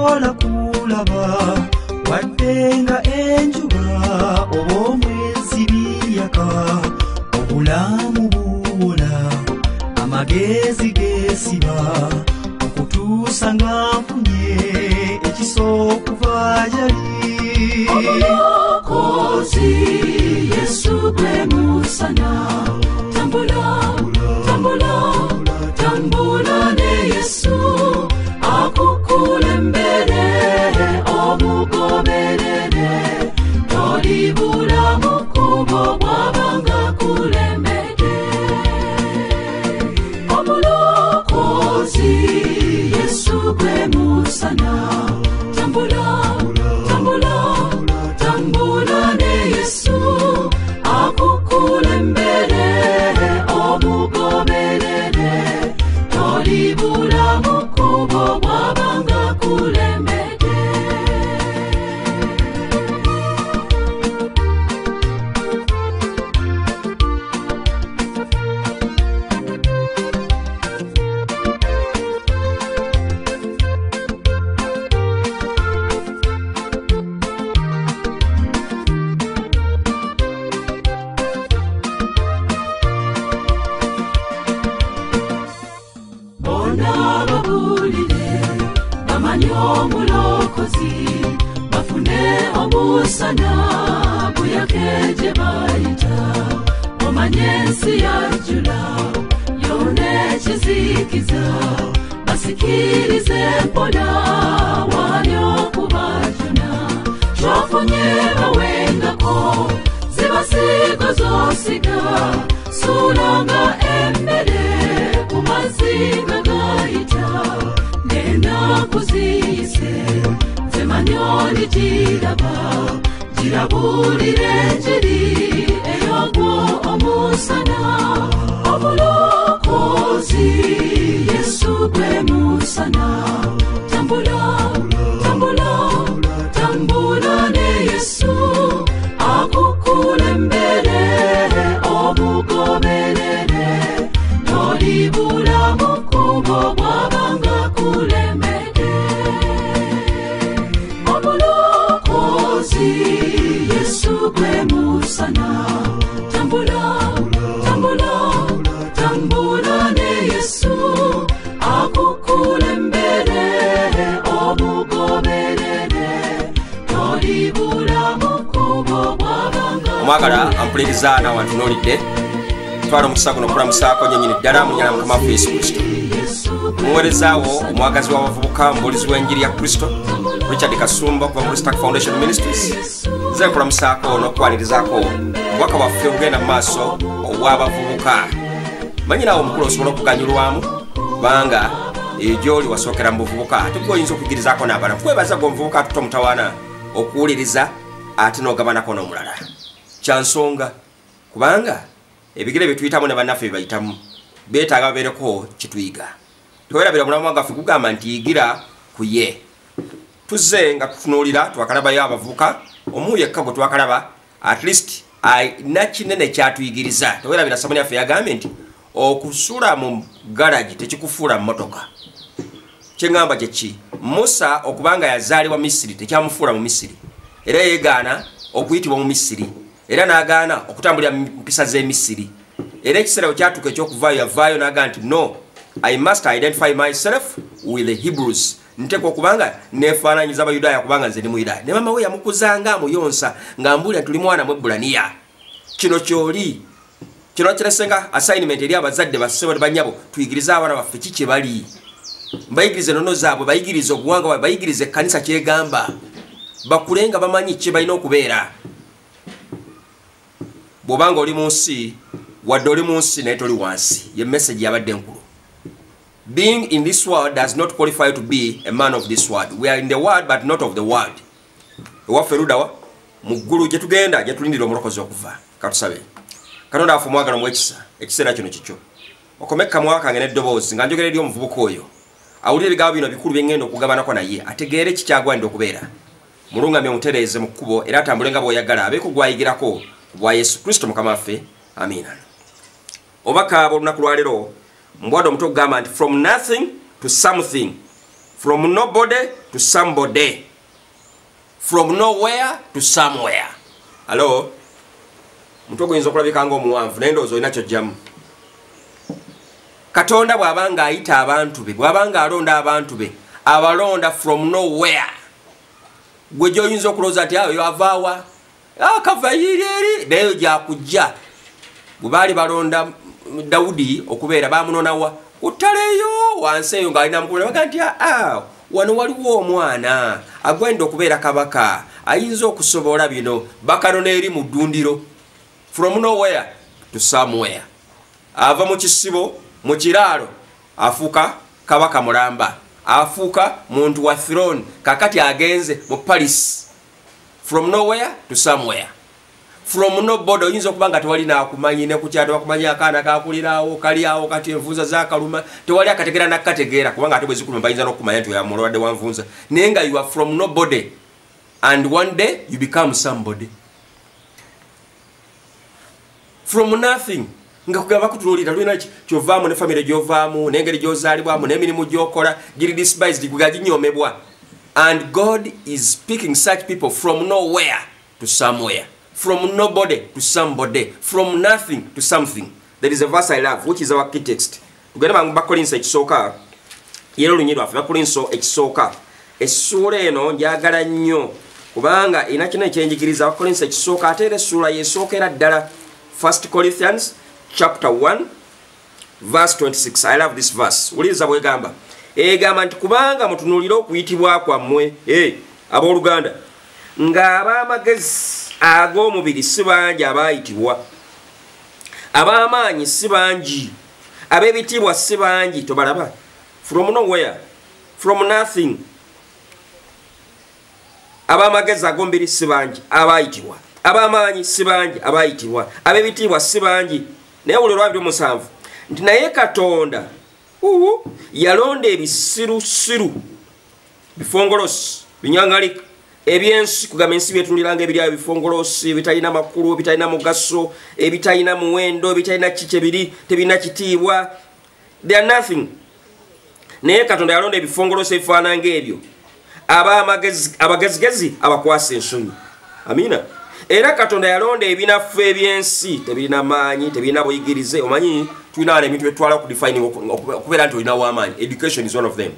tosobola kulaba waddenga enjuba oba omwezi biyaka obulamu bubula amagezi gesiba okutuusa nga nfunye ekisookuva gyali omulokozi Yesu gwe musana tambula tambula tambula ne Yesu akukulembere omugoberere tolibula mukubo bwabanga kulembere omulokozi Yesu gwe musana tambula tambula tambula ne Yesu akukulembere omugoberere tolibula mukubo bwabanga kulembere omulokozi bafune omusana buyakeje bayita omanye ensi yajula yone kizikiza basikirize mpola walyo kubajuna shofunye bawengako zibasigo zosiga sulanga emmere kumazinga gayita nena kuzise zemanyoni jiraba jirabulire njiri eyogwo omusana omulokozi Yesu gwe musana tambula tambula tambula ne Yesu akukulembere omugoberere tolibula mukubo bwabanga kulembere omulokozi Yesu gwe musana tambula tambula tambula ne Yesu akukulembere omugoberere tolibula mukubo bwabanga omwagala ampuliriza n'abantu n'olidde twala omukisa guno okulamusaako nyenyini ddala mu nnyana mukama waffe Yesu Kristo omuweerezaawo omwagazi w'abavubuka omubuulizi w'enjiri ya Kristo Richard Kasumba okuva mu Stack Foundation Ministries nze nkulamusaako n'okwanirizaako obubaka bwaffe obugenda mu maaso obw'abavubuka manyirawo omukulu osobola okuganyulwamu kubanga gy'oli wasookera mu buvubuka ate gwe oyinza okuyigirizaako n'abalala tukwebaza gwe omuvubuka atuta omutawaana okuwuliriza ate n'ogabanako n'omulala kyansonga kubanga ebigere bye tuyitamu ne bannaffe bye bayitamu beetaaga babeereko kituyiga tewerabira mulamu waffe gugamba nti yigira ku ye tuzze nga tutunuulira twakalabayo abavubuka omu yekka gwe twakalaba at least ayina kinene kyatuyigiriza tewerabira samoni yaffe yagambye nti okusula mu garagi tekikufuula mu motoka kyeŋŋamba kyeki Musa okubanga yazaalibwa Misiri tekyamufuula mu Misiri era yeegaana okuyitibwa mu Misiri era n'agaana okutambulira mpisa z'Emisiri era ekiseera kyatuuka ekyokuvaayo yavaayo n'agaa nti no I must identify myself with the Hebrews nteekwa okubanga neefaananyiza Abayudaaya kubanga nze ndi Muyudaaya ne mama we yamukuzanga amuyonsa ng'ambuulira tuli mwana Mwebbulaniya kino kyoli kino kiresenga assignment eri abazadde bassebo ne bannyabo tuyigirize abaana baffe ki kye bali bayigirize nono zaabwe bayigirize obuwanga bwabwe bayigirize ekkanisa kyegamba bakulenga bamanyi kye balina okubeera bw'obanga oli mu nsi wadde oli mu nsi naye toli wansi ye message yabadde enkulu being in this world does not qualify to be a man of this world we are in the world but not of the world ewaffe ludawa mu ggulu gye tugenda gye tulindira omulokozi okuva katusabe Katonda waffe omwagala mu ekisa ekiseera kino kikyo okomekka mwaka ngene eddoboozi nga njogera eri omuvubuka oyo awulira ebigambo bino bikulu bye ŋŋenda okugabanako naye ategeere kikyagwanidde okubeera mulungamye omutereeze mu kkubo era atambule nga bw'oyagala abeeko gwayigirako bwa Yesu Kristo mukama waffe amiina obaka bw'olunaku lwaleero mbwadde omuto okugamba nti from nothing to something From nobody to somebody. From nowhere to somewhere. Hello? Mutoko yinza okulabika nga omuwanvu naye ndowooza olina ky'ojjamu. Katonda bw'abanga ayita abantu be, bw'abanga alonda abantu be, abalonda from nowhere. Gwe gy'oyinza okulowooza nti ayo avaawa kava eri naye gyakujja. Bwe baali balonda Dawudi okubeera bamunonawa ku ttale eyo wansi eyo ng'alina mukulu baga nti wano waliwo omwana agwenda okubeera kabaka ayinza okusobola bino bakanona eri mu ddundiro. From nowhere to somewhere. Ava mu kisibo mu kiraalo afuuka kabaka mulamba, afuuka muntu wa throne kakati agenze mu Paris. From nowhere to somewhere. From nobody oyinza okuba nga tewali naakumanyi ne kukyata wakumanyi akaana kakulirawo kali awo kati envunza zakaluma tewali akategeera nakategeera kubanga ate bwe zikuluma bayinza n'okumanya nti oyamulwadde wa nvunza naye nga you are from nobody and one day you become somebody. From nothing. Nga kugamba kutunuulira lwina kyovaamu ne family gyovaamu n'engeri gyozaalibwamu n'emirimu gyokola giri despised gugaginyomebwa. And God is picking such people from nowhere to somewhere. From nobody to somebody. From nothing to something. There is a verse I love, which is our key text. Tugenda mu Bakolinso ekisooka. Yero lunyi lwaffe Bakolinso ekisooka. Essuula eno njagala nnyo kubanga ina kino ekyenjigiriza Bakolinso ekisooka ate era essuula yeesookera ddala. 1 Corinthians chapter 1 verse 26. I love this verse. Uliriza bwegamba. Egamba nti kubanga mutunuulira okuyitibwa kwammwe abooluganda ng'ab'amagezi ag'omubiri si bangi abaayitibwa, ab'amaanyi si bangi, ab'ebitiibwa si bangi. Tobalaba? From nowhere, from nothing. Ab'amagezi ag'omubiri si bangi abaayitibwa, ab'amaanyi si bangi abaayitibwa, ab'ebitiibwa si bangi. Naye buli lwa 27 nti naye Katonda yalonda ebisirusiru bifongolosi binyangalika ebyensi kugamba ensi byetunuliranga ebiri ayo bifongolosi bitalina makulu bitalina mugaso ebitalina muwendo ebitalina kiki ebiri tebirina kitiibwa. They are nothing. Naye Katonda yalonda ebifongolosi ebifaananga ebyo abagezigezi abakwasa ensonyi. Amina. Era Katonda yalonda ebinafu ebyensi tebirina maanyi tebirina buyigirize. Omanyi tulina ebintu byetwala okudefine okubeera nti olina w'amaanyi. Education is one of them.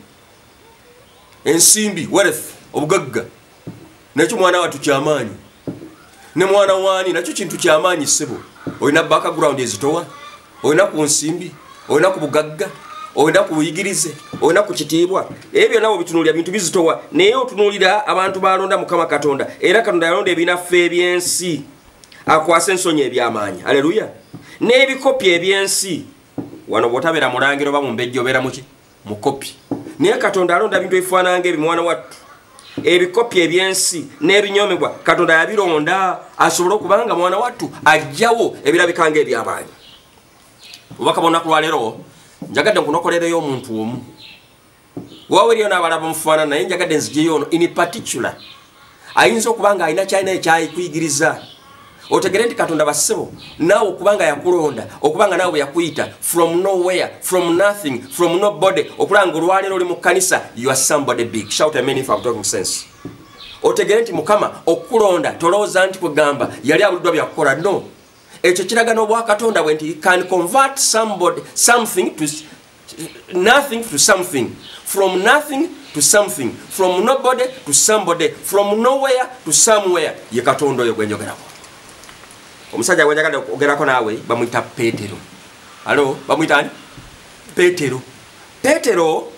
Ensimbi, wealth, obugagga nakyo mwana wattu kyamaanyi. Ne mwana waani nakyo kintu kyamaanyi ssebo. Olina background ezitowa, olina ku nsimbi, olina ku bugagga, olina ku buyigirize, olina ku kitiibwa. Ebyo nabo bitunuulira bintu bizitowa. Naye otunuulira abantu balonda Mukama Katonda. Era Katonda yalonda ebinafu ebyensi akwasa ensonyi ebyamaanyi. Haleluya. N'ebikopi ebyensi wano bw'otabeera mulangiro oba mumbejja obeera muki mukopi. Naye Katonda alonda bintu ebifaananga ebyo mwana wattu. Ebikopi ebyensi n'ebinyomebwa Katonda yabironda asobole okubanga mwana wattu ajjawo ebirabikanga ebyamaanyi. Obubaka bw'olunaku lwaleero njagadde nkunokolereyo omuntu omu. Waaweriyo n'abalaba mufaanana naye njagadde nzijeyo ono in particular ayinza okubanga alina kyalina ekyayikuyigiriza. Otegere nti Katonda bassebo naawe okubanga yakulonda okubanga naawe yakuyita from nowhere, from nothing, from nobody, okulanga olwaleero oli mu kkanisa you are somebody big. Shout amen if I'm talking sense. Otegere nti Mukama okukulonda tolowooza nti kugamba yali abuliddwa byakukola. No. Ekyo kiraga n'obwa Katonda bwe nti he can convert something to nothing to something, from nothing to something, from nobody to somebody, from nowhere to somewhere. Ye Katonda oyo gwe njogerako. Omusajja gwe njagala ogerako naawe bamuyita Peetero. Alo, bamuyita ani? Peetero. Peetero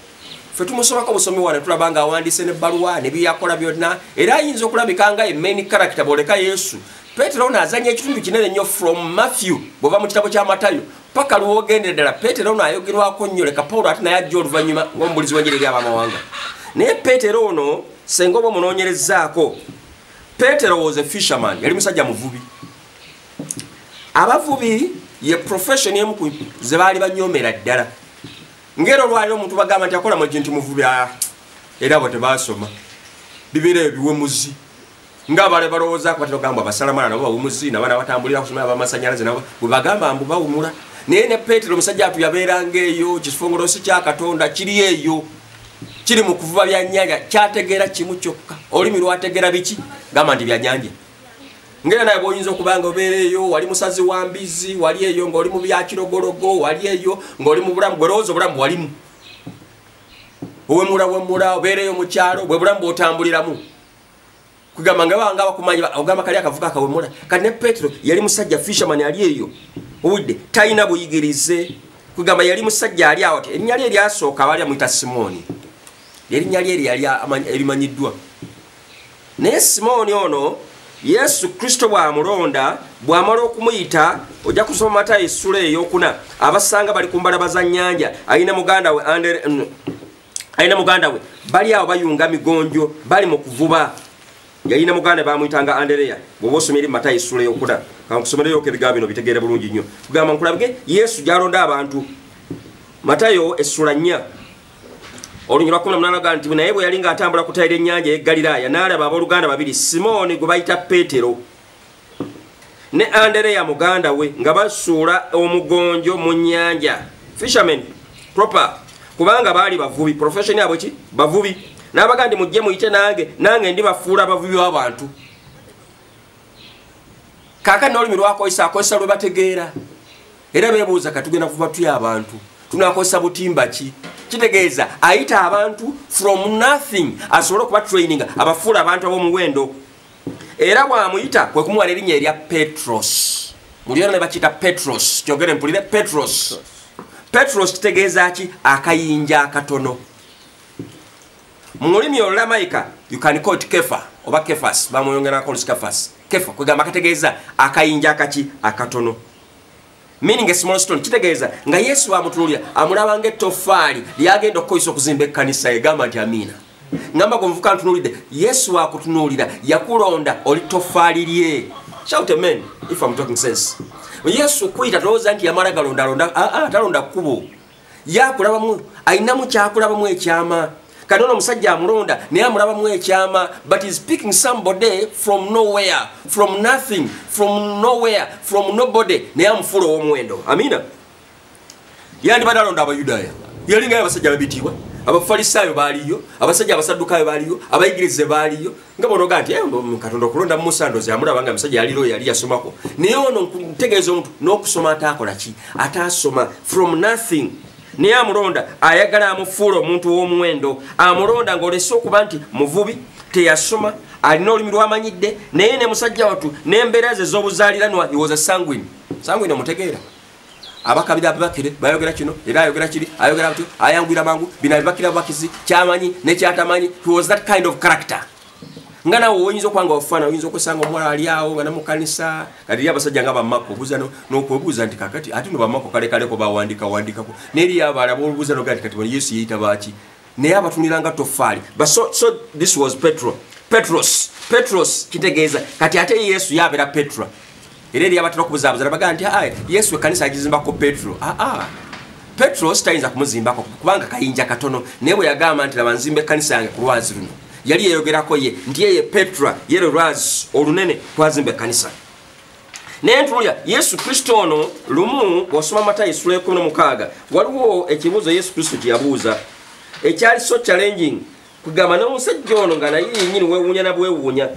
ffe tumusomako busomi wano tulaba nga awandiise n'ebbaluwa ne byakola byonna era ayinza okulabika nga main character bw'oleka Yesu. Peetero ono azanya ekitundu kinene nnyo from Matthew bw'ova mu kitabo kya Matayo paka lw'ogendera ddala. Peetero ono ayogerwako nnyo leka Pawulo ate naye ajja oluvannyuma ng'omubulizi w'enjiri eri abamawanga. Naye Peetero ono senga oba omunoonyerezaako, Peetero was a fisherman, yali musajja muvubi. Abavubi ye profession emu ku ze baali banyoomera ddala. Ngero olwaliro omuntu bagamba nti akola mu kintu muvubi era abo tebaasoma bibeera ebiwemuzi ng'abale balowooza ku batogamba abasalamala nabo bawumuzi n'abaana batambulira kusomera ab'amasannyalaze nabo bwe bagamba mbu bawumula. Naye ne Peetero omusajja atu yabeeranga eyo, kisifongolosi kya Katonda kiri eyo. kiri mu kuvuba bya nnyanja kyategeera kimu kyokka olulimi lwategeera biki gamba nti bya nnyanja ngera naye bw'oyinza okubanga obeera eyo wali musazi wa mbizi wali eyo ng'oli mu bya kirogologo wali eyo ng'oli mu bulamu gwelowooza obulamu bwalimu owemula obeereyo mu kyalo bwe bulamu bw'otambuliramu kugamba nga banga bakumanyi ogamba kali akavuga akawemula kati ne Petero yali musajja fisherman ali eyo owudde talina buyigirize kugamba yali musajja ali awo erinnya lye eryasooka abali amuyita Simooni erinnya lye erimanyiddwa naye Simooni ono Yesu Kristo bw'amulonda bw'amala okumuyita ojja kusoma Matayo essula ey'okuna abasanga bali ku mbalaba za nnyanja alina muganda we bali awo bayunga migonjo bali mu kuvuba yalina muganda bamuyitanga Andereya bw'oba osomera Matayo essula ey'okuna kankusomereyo ebigambo bino bitegeere bulungi nnyo kugamba nkulabike Yesu gy'alonda abantu Matayo essula 4 olunyirwa 18 nti naye bwe yali ng'atambula ku ttale ly'ennyanja y'e Ggaliraaya n'alaba abooluganda babiri Simooni gwe bayita Peetero ne Andereya muganda we nga basuula omugonjo mu nnyanja fishermen proper kubanga baali bavubi profession yabwe ki bavubi n'abaga ndi mujje muyite nange ndi bafuula abavubi w'abantu kaakati n'olulimi lwakozesa lwe bategeera era beebuuza katugenda kuva tuya abantu tunakozesa butimba ki kitegeeza ayita abantu from nothing asobole okuba training abafuula abantu ab'omuwendo era bw'amuyita kwe kumuwala erinnya erya Petros muliyona ne bakiyita Petros kyogere mpulire Petros kitegeeza ki akayinja akatono mu lulimi olulamayika you can call it kefa oba kefas bamuyongerako lusikafas kefa kwegamba kategeeza akayinja akaki akatono meaning a small stone kitegeeza nga Yesu amutunuulira amulaba ng'ettofaali lyagenda okukozesa okuzimba ekkanisa egamba nti amiina ngamba gwe muvuka ntunuulidde Yesu akutunuulira yakulonda oli ttofaali lye shout amen if I'm talking sense Yesu kuyita tolowooza nti yamala galondalonda talonda kkubo yakulabamu ayinamu kyakulabamu ekyama kanono omusajja amulonda naye amulabamu ekyama but is picking somebody from nowhere from nothing from nowhere from nobody naye amufuula ow'omuwendo amiina yandibadde alonda Abayudaaya yalingayo abasajja babitiibwa abafalisaayo baaliyo abasajja abasaddukaayo baaliyo abayigirize baaliyo nga bonoga nti Katonda okulonda Musa ndoze amulaba nga musajja yaliro yali yasomako naye ono ntegeeza omuntu n'okusoma ataakola ki ataasoma from nothing naye amulonda ayagala amufuula omuntu ow'omuwendo amulonda ng'olese okuba nti muvubi teyasoma alina olulimi lwamanyidde naye ne musajja watu n'embeera ze z'obuzaaliranwa he was a sanguine omutegeera abakabira abakire bayogera kino era ayogera kiri ayogera batyo ayangwira mangu bina bibakira bakizi kyamanyi ne kyatamanyi he was that kind of character nga nawe oyinza okwanga ofana oyinza okusanga omwala ali awo nga namukanisa kati abasajja nga bamako obuuza n'okwebuuza nti kakati ate no bamako kalekaleko bawandikako neri abala b'olubuuza nogati kati bwe Yesu yeyita baaki naye abatuniranga tofaali but so this was Petros kitegeeza kati ate Yesu yabeera Petra era eri abatera okubuzaabuza nabaga nti Yesu ekkanisa agizimbako Petro Petros tayinza kumuzimbako kubanga kayinja katono naye bwe yagamba nti laba nzimba ekkanisa yange ku lwazi luno yali yeyogerako ye nti yeye Petra yero lwazi olunene twazimba ekkanisa naye ntuulira Yesu Kristo ono lumu bw'osoma Matayo essula 16 waliwo ekibuuzo Yesu Kristo kye yabuuza ekyali so challenging kugamba n'omusajja ono nga naye yennyini weewuunya na bwewuunya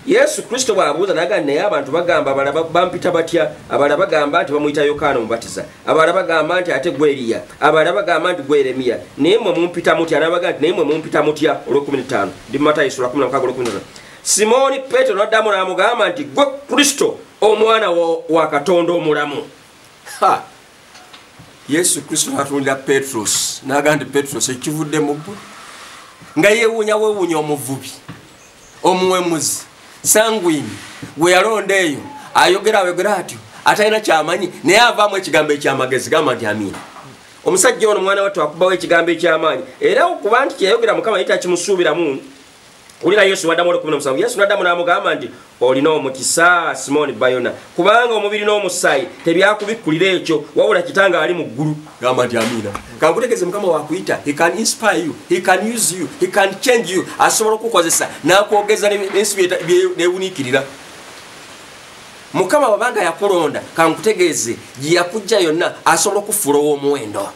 Yesu Kristo bw'abuuza naga naye abantu bagamba abalala bampita batya abalala bagamba nti bamuyita Yokaana omubatiza abalala bagamba nti ate gwe Eriya abalala bagamba nti gwe Yeremiya naye mmwe mumpita mutya n'abaga nti naye mmwe mumpita mutya olw'15 ndi Matayo essula 16 Simooni Peetero n'addamu n'amugamba nti gwe Kristo omwana wa Katonda omulamu Yesu Kristo n'atulira Petros n'agamba nti Petros ekivudde mu ggulu nga yeewuunya weewuunya omuvubi omuwemuzi sanguine gwe yalonda eyo ayogera atyo atalina kyamanyi naye avaamu ekigambo ekyamagezi gamba nti amiina omusajja ono mwana wattu akubawo ekigambo ekyamaanyi era okuba nti kyeyayogera Mukama yita kimusuubiramu ulira Yesu waddamu 17 Yesu n'addamu n'amugamba nti olina omukisa Simooni Bayona kubanga omubiri n'omusaayi tebyakubikkulira ekyo wabula Kitange ali mu ggulu gamba nti amiina kankutegeeze Mukama wakuyita he can inspire you he can use you he can change you asobola okukozesa n'akwogeza n'ensi n'ewuniikirira Mukama babanga yakulonda kankutegeeze gye yakujja yonna asobola okufuula ow'omuwendo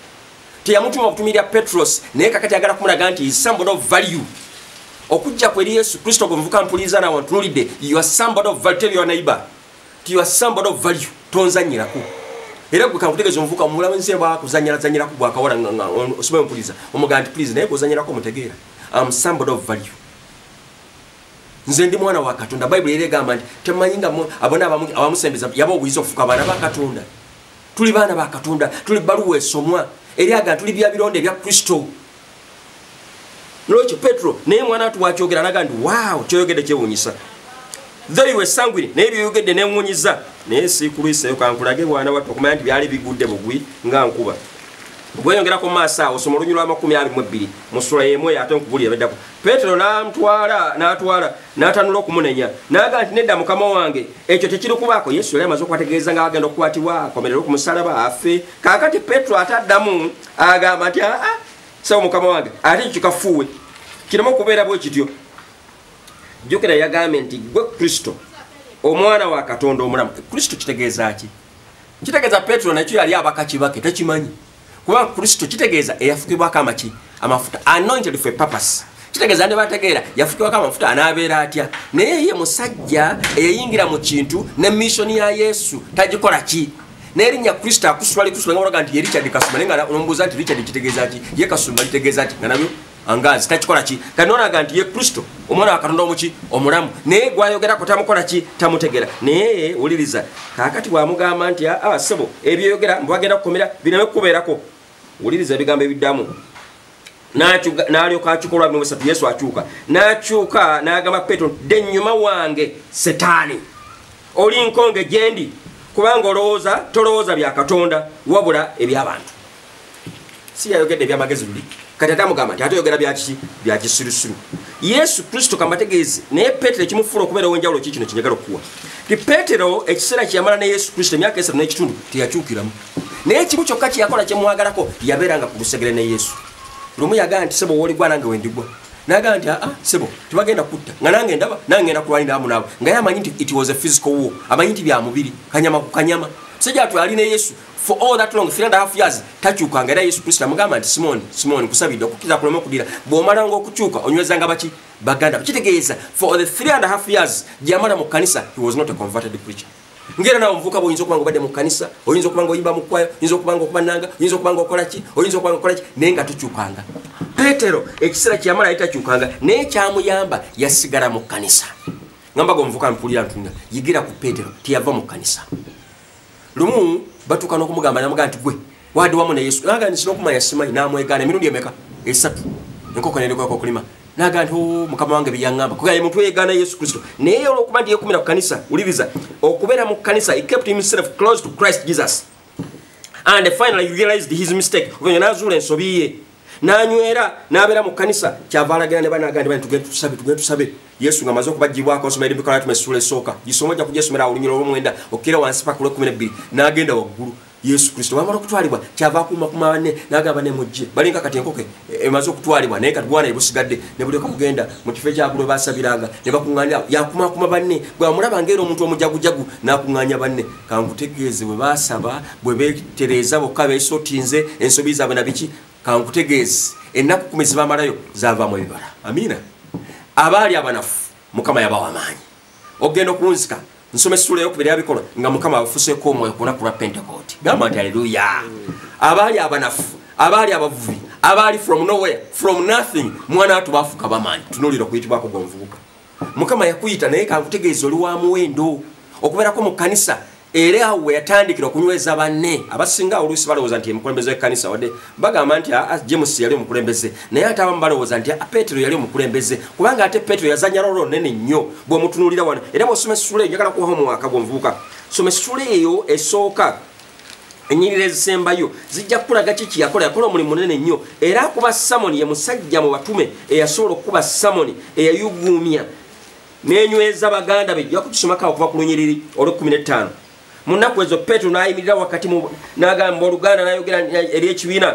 teyamutuma okutumirira Petros naye kakati agala kumulaga nti is somebody of value okujja kweri Yesu Kristo gumuvuka mpuliriza na wantunulidde you are somebody of value. Tell your neighbor you are somebody of value. Tonzanyirako era gwe kankutegeeza omuvuka omulamu nsi bwakuzanyirako bwakawala osobola mpuliriza omugaa nti please naye kuzanyirako mutegeera am somebody of value. Nze ndi mwana wa Katonda. Bible era egamba nti temumanyi nga abona abamusembeza yaba obuyinza okufuuka abaana ba Katonda. Tuli baana ba Katonda, tuli baluwa esomwa eri aga tuli bya bironde bya Kristo. Lwekyo Petro naye mwana atu wakyogera naga nti wow kyoyogedde kyewuunyisa. Though you were sanguine naye byoyogedde newuunyiza naye siikuluiseyo kankulage bwana wattu okumanya nti byali bigudde bugwi nga nkuba. Bweyongerako mu maaso awo soma olunyirwa 22 mu ssula y'emu ate nkubuli ebeddako. Petero n'atwala n'atanula okumunenya n'aga nti nedda mukama wange ekyo tekiri kubaako. Yesu yali amaze okubategeeza nga agenda okukwatibwa akomererwe ku musalaba afe. Kaakati Petero ataddamu agamba nti sawa mukama wange ate kikafuuwe kirema okubeera bwe kityo. Jjukira yagambye nti gwe Kristo omwana wa Katonda omulamu. Kristo kitegeeza ki? Kitegeeza Petero nakyo yali abakakibake tekimanyi. Kuba Kristo kitegeeza eyafukibwako amaki amafuta anointed for a purpose. Kitegeeza ne bategeera yafukibwako amafuta anaabeera atya. Naye ye musajja eyayingira mu kintu ne mission ya Yesu tagikola ki. Nerinnya Kristo akuswali kuswali nga nti ye Richard Kasuma nenga nombuuza nti Richard kitegeeza ki ye Kasuma kitegeeza ki nga nabyo angazi takikola ki. Kanona ga nti ye Kristo omwana wa Katonda omuki omulamu naye gwayogerako tamukola ki tamutegeera. Naye uliriza kaakati bwamugamba nti sebo ebyeyogera mbwagenda kukomera bireme kubeerako. Uliriza ebigambo ebiddamu n'alyoka akyuka olwa 3 Yesu akyuka n'akyuka n'agamba Petero dde ennyuma wange Setaani oli nkonge gye ndi kubanga tolowooza bya Katonda wabula eby'abantu. Si yayogedde eby'amagezi luli kati ate amugamba nti ate oyogera byakiki bya kisirusiru. Yesu Kristo kambategeeze naye Petero ekimufuula okubeera ow'enjawulo ki kino kinyagala okuwa ti Petero ekiseera kyeyamala ne Yesu Kristo emyaka 3 n'ekitundu teyakyukiramu. Naye kimu kyokka kyeyakola kyemwagalako yabeeranga ku lusegere ne Yesu. Lumu yagaa nti sebo wooligwa nange wendigwa nagaa nti sebo tebagenda kutta nga nange ndaba nange ngenda kulwanira amu naawe nga ye amanyi nti it was a physical war amanyi nti bya mubiri kanyama ku kanyama. Musajja atwali ne Yesu for all that long 3.5 years takyukanga era Yesu Kristo amugamba nti Simoni kusabidde okukkiriza kuleme okudira bw'omalanga okukyuka onywezanga baki baganda. Kitegeeza for the 3.5 years gy'amala mu kanisa he was not a converted preacher. Ngera nawo omuvuka bw'oyinza okubanga obadde mu kanisa oyinza okubanga oyimba mu kwayo oyinza okubanga okubananga oyinza okubanga okola ki oyinza okubanga okola ki naye nga tukyukanga. Petero ekiseera kyeyamala yali takyukanga naye kyamuyamba yasigala mu kanisa. Ngambaga omuvuka mpulira ntunga yigira ku Petero teyava mu kanisa. Lumu batuuka n'okumugamba namuga nti gwe wadde wamu ne Yesu naga nti n'okumanya simanyi n'amwegaana emirundi emeka 3 enkoko neerekwako okulima naga nti mukama wange byeyaŋŋamba kugaye muntu yeegaana Yesu Kristo naye olw'okuba nti yeekumira ku kanisa uliriza okubeera mu kanisa he kept himself close to Christ Jesus and finally he realized his mistake oluvanyuma n'azuula ensobi ye n'anywera n'abeera mu kanisa kyava alagira ne banaga nti tugende tusabe Yesu nga amaze okubagibwako nsoma eri Mikola yatume essula esooka gisoma ojja kugyesomera olunyiro olw'omwenda okkira wansi paka ku 12 n'agenda waggulu. Yesu Kristo wamala okutwalibwa kyava akumakuma banne n'agamba ne mujje balinga kati enkoke emaze okutwalibwa naye kati bwana ebusigadde ne buleka kugenda mu kifo ekyagulo basabiranga ne bakuŋŋaanya yakumakuma banne bwamulaba ng'era omuntu omujagujagu n'akuŋŋaanya banne. Kankutegeeze bwe baasaba bwe beetereeza bokka beesotinze ensobi zaabwe na biki kankutegeeze ennaku 10 zibamalayo zaavaamu ebibala. Amiina. Abaali abanafu mukama yabawa amaanyi ogenda okunzika nsoma essula ey'okubiri yabikola nga mukama abafuseeko omwoyo ku lunaku lwa Pentecost. Gamba nti haleluya. Abaali abanafu abaali abavubi abaali from nowhere from nothing mwana atu baafuuka bamaanyi. Tunuulira okuyitibwako gw'omuvubuka mukama yakuyita naye kankutegeeza oli wa muwendo okubeerako mu kanisa era awo we yatandikira okunyweza banne. Abasinga oluusi balowooza nti omukulembeze w'ekkanisa wadde bagamba nti James yali omukulembeze naye ate abamu balowooza nti Petero yali omukulembeze kubanga ate Petero yazanya lolo nnene nnyo bw'omutunuulira wano. Era bw'osoma essula eyo njagala kuwaho omwaka gw'omuvubuka soma essula eyo esooka ennyirira ezisembayo zijja kukulaga kiki yakola omulimu munene nnyo era akuba Samoni ye musajja mu batume eyasobola okukuba Samoni eyayuguumya n'enyweza baganda be. Jja kukisomako okuva ku lunyiriri olw'15. Mu nnaku ezo Petero n'ayimirira wakati n'agamba oluganda n'ayogera eri ekibiina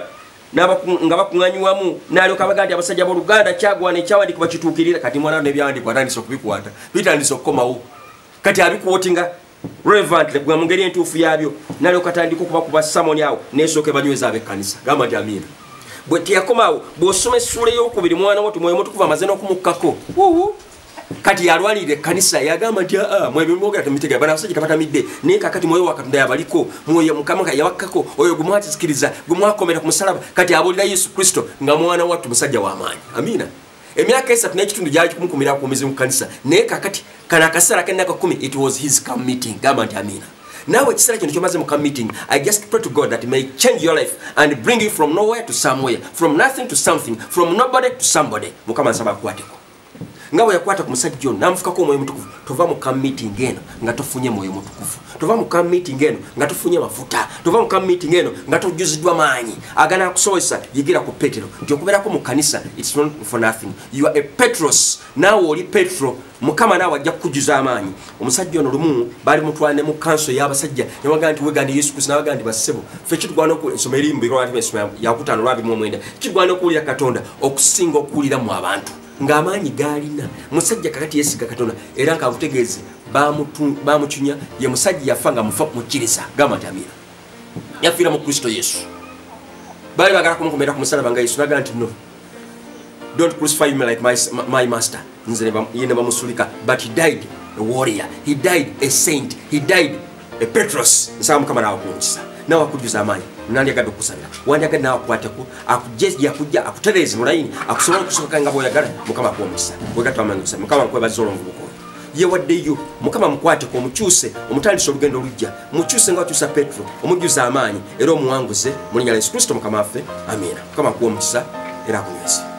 nga bakuŋŋanyiwamu n'alyoka abaga nti abasajja b'oluganda kyagwana ekyawandiikibwa kituukirira. Kati mwana n'ebyawandiikibwa atandise okubikwata bitandise okukomawo kati abikwotinga relevantly mu ngeri entuufu yaabyo n'alyoka atandika okubakuba Samoni awo n'esooka banyweza ab'ekkanisa. Gamba nti amiina. bwe teyakomawo bw'osoma essula ey'okubiri mwana wo Mwoyo Mutukuvu amaze n'okumukkako kati yalwanirira ekkanisa yagamba nti mwebimwogera temitegeera bana abasajja tabatamidde naye kakati Mwoyo wa Katonda yabaliko Mwoyo Mukama yabakkako oyo gwe mwatisikiriza gwe mwakomera ku musalaba kati abuulira Yesu Kristo nga mwana wattu musajja w'amaanyi amiina emyaka 3 n'ekitundu gyali kumukumira kumizi mu kanisa naye kakati kana akaseera k'ennaku 10 it was his camp meeting gamba nti amiina Now it's like in camp meeting. I just pray to God that He may change your life and bring you from nowhere to somewhere, from nothing to something, from nobody to somebody. Mukama nsaba kwateko. Nga bwe yakwata ku musajja ono namufukako Mwoyo Mutukuvu tova mu camp meeting eno nga tofunye Mwoyo Mutukuvu. Tova mu camp meeting eno nga tofunye mafuta. Tova mu camp meeting eno nga tojjuziddwa maanyi. Agana kusobozesa yigira ku Petero. Nti okubeerako mu kanisa it's not for nothing. You are a Petros. Naawe oli Petro. Mukama naawe ajja kukujuza amaanyi. Omusajja ono lumu bali mutwala ne mu kanso y'abasajja ne bagamba nti wegandi Yesu Kristo n'abagamba nti basebo ffe kitugwana okusoma erimbu yakutaano lwabiri mu mwenda kitugwana okuwulira Katonda okusinga okuwulira mu abantu ng'amaanyi gaalina musajja kakati yeesiga Katonda era nk'abutegeeze baamucunya ye musajja yafa nga mufa mukkiriza gamba nti amiina yafiira mu Kristo Yesu baali baagala kumukomera ku musalaba nga Yesu n'agamba nti no don't crucify me like my master nze ne bamusulika but he died a warrior, he died a saint, he died a Petros. Nsaba Mukama naawe kumukisa naawe akujuza amaanyi nandiyagadde okusabira wandiyagadde naawe akwateko akujja akutereeze mu layini akusobola okusoboka nga bw'oyagala Mukama akuwa omukisa wegatta amaanyi okusaba Mukama nkwebaza olw'omuvubuka oyo yewaddeyo Mukama mukwateko omukyuse omutandisa olugendo olujja mukyuse nga wakyusa Petro omujjuza amaanyi era omuwanguze mu linnya lya Yesu Kristo Mukama waffe amiina Mukama akuwa omukisa era akunyweze